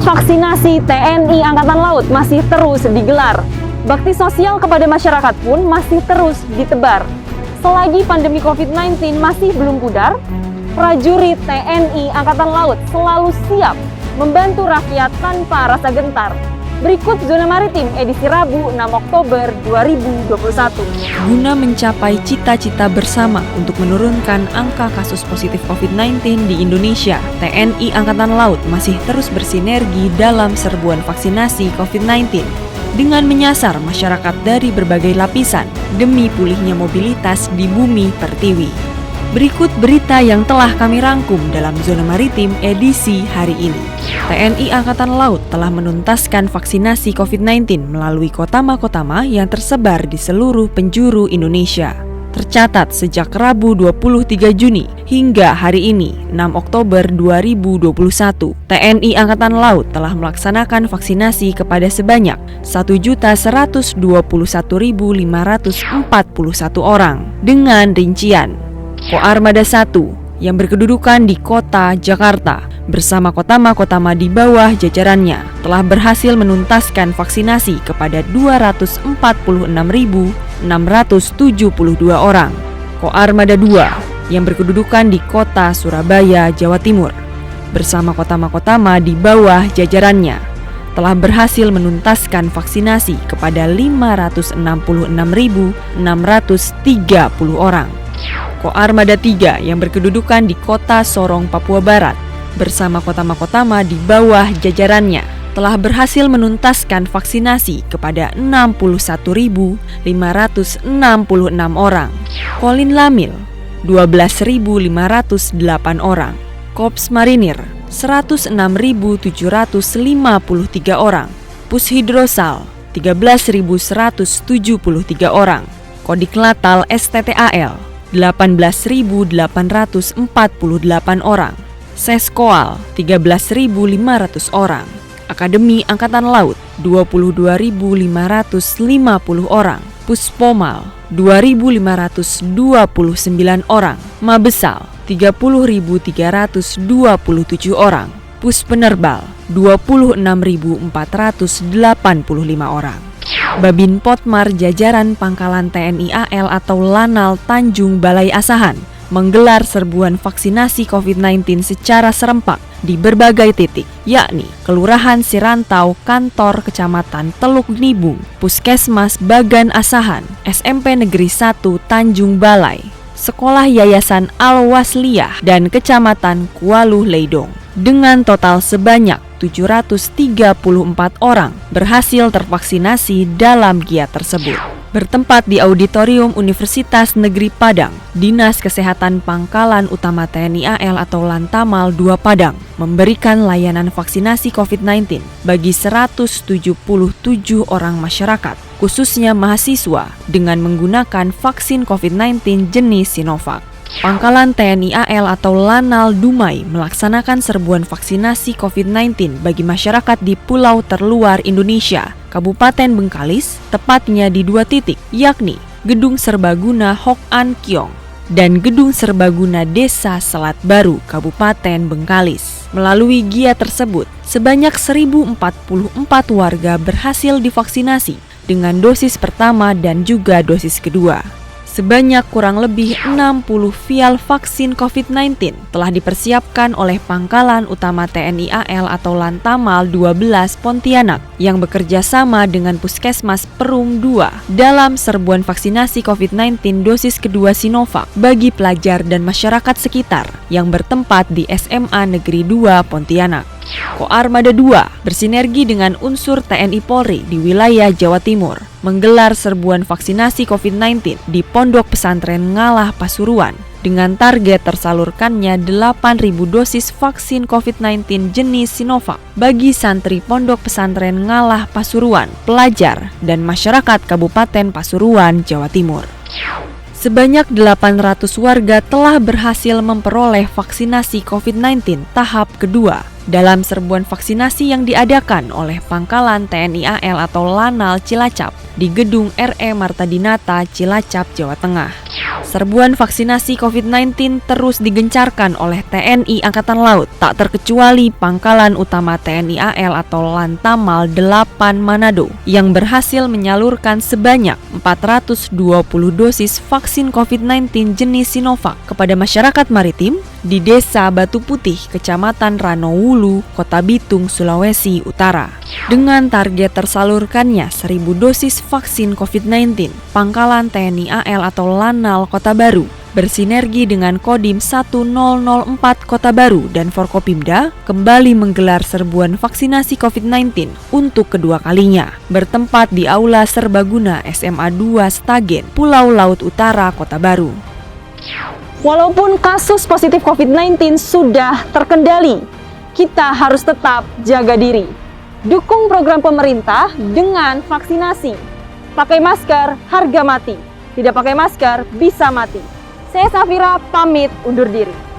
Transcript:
vaksinasi TNI Angkatan Laut masih terus digelar. Bakti sosial kepada masyarakat pun masih terus ditebar. Selagi pandemi COVID-19 masih belum pudar, prajurit TNI Angkatan Laut selalu siap membantu rakyat tanpa rasa gentar. Berikut Zona Maritim edisi Rabu 6 Oktober 2021. Guna mencapai cita-cita bersama untuk menurunkan angka kasus positif COVID-19 di Indonesia, TNI Angkatan Laut masih terus bersinergi dalam serbuan vaksinasi COVID-19 dengan menyasar masyarakat dari berbagai lapisan demi pulihnya mobilitas di bumi pertiwi. Berikut berita yang telah kami rangkum dalam Zona Maritim edisi hari ini. TNI Angkatan Laut telah menuntaskan vaksinasi COVID-19 melalui kotama-kotama yang tersebar di seluruh penjuru Indonesia. Tercatat sejak Rabu 23 Juni hingga hari ini 6 Oktober 2021, TNI Angkatan Laut telah melaksanakan vaksinasi kepada sebanyak 1.121.541 orang dengan rincian Koarmada 1 yang berkedudukan di kota Jakarta bersama kotama-kotama di bawah jajarannya telah berhasil menuntaskan vaksinasi kepada 246.672 orang. Koarmada 2 yang berkedudukan di kota Surabaya, Jawa Timur bersama kotama-kotama di bawah jajarannya telah berhasil menuntaskan vaksinasi kepada 566.630 orang. Koarmada 3 yang berkedudukan di kota Sorong, Papua Barat bersama kotama-kotama di bawah jajarannya telah berhasil menuntaskan vaksinasi kepada 61.566 orang. Kolin Lamil 12.508 orang. Korps Marinir 106.753 orang. Pushidrosal 13.173 orang. Kodik Latal STTAL 18.848 orang, Seskoal 13.500 orang, Akademi Angkatan Laut 22.550 orang, Puspomal 2.529 orang, Mabesal 30.327 orang, Puspenerbal 26.485 orang. Babin Potmar jajaran Pangkalan TNI AL atau Lanal Tanjung Balai Asahan menggelar serbuan vaksinasi COVID-19 secara serempak di berbagai titik, yakni Kelurahan Sirantau, Kantor Kecamatan Teluk Nibung, Puskesmas Bagan Asahan, SMP Negeri 1 Tanjung Balai, Sekolah Yayasan Al-Wasliyah, dan Kecamatan Kualuh Leidong. Dengan total sebanyak 734 orang berhasil tervaksinasi dalam giat tersebut. Bertempat di Auditorium Universitas Negeri Padang, Dinas Kesehatan Pangkalan Utama TNI AL atau Lantamal 2 Padang memberikan layanan vaksinasi COVID-19 bagi 177 orang masyarakat, khususnya mahasiswa, dengan menggunakan vaksin COVID-19 jenis Sinovac. Pangkalan TNI AL atau Lanal Dumai melaksanakan serbuan vaksinasi COVID-19 bagi masyarakat di pulau terluar Indonesia, Kabupaten Bengkalis, tepatnya di 2 titik, yakni Gedung Serbaguna Hok An Kiong dan Gedung Serbaguna Desa Selat Baru, Kabupaten Bengkalis. Melalui giat tersebut, sebanyak 1.044 warga berhasil divaksinasi dengan dosis pertama dan juga dosis kedua. Sebanyak kurang lebih 60 vial vaksin COVID-19 telah dipersiapkan oleh Pangkalan Utama TNI AL atau Lantamal 12 Pontianak yang bekerja sama dengan Puskesmas Perum 2 dalam serbuan vaksinasi COVID-19 dosis kedua Sinovac bagi pelajar dan masyarakat sekitar yang bertempat di SMA Negeri 2 Pontianak. Koarmada 2 bersinergi dengan unsur TNI Polri di wilayah Jawa Timur menggelar serbuan vaksinasi COVID-19 di Pondok Pesantren Ngalah Pasuruan dengan target tersalurkannya 8.000 dosis vaksin COVID-19 jenis Sinovac bagi santri Pondok Pesantren Ngalah Pasuruan, pelajar, dan masyarakat Kabupaten Pasuruan, Jawa Timur. Sebanyak 800 warga telah berhasil memperoleh vaksinasi COVID-19 tahap kedua Dalam serbuan vaksinasi yang diadakan oleh Pangkalan TNI AL atau Lanal Cilacap di Gedung RE Marta Dinata, Cilacap, Jawa Tengah. Serbuan vaksinasi COVID-19 terus digencarkan oleh TNI Angkatan Laut, tak terkecuali Pangkalan Utama TNI AL atau Lantamal 8 Manado yang berhasil menyalurkan sebanyak 420 dosis vaksin COVID-19 jenis Sinovac kepada masyarakat maritim di Desa Batu Putih, Kecamatan Ranowulu, Kota Bitung, Sulawesi Utara. Dengan target tersalurkannya 1.000 dosis vaksin COVID-19, Pangkalan TNI AL atau Lanal Kota Baru bersinergi dengan Kodim 1004 Kota Baru dan Forkopimda kembali menggelar serbuan vaksinasi COVID-19 untuk kedua kalinya, bertempat di Aula Serbaguna SMA 2 Stagen, Pulau Laut Utara, Kota Baru. Walaupun kasus positif COVID-19 sudah terkendali, kita harus tetap jaga diri. Dukung program pemerintah dengan vaksinasi. Pakai masker, harga mati. Tidak pakai masker, bisa mati. Saya Safira, pamit undur diri.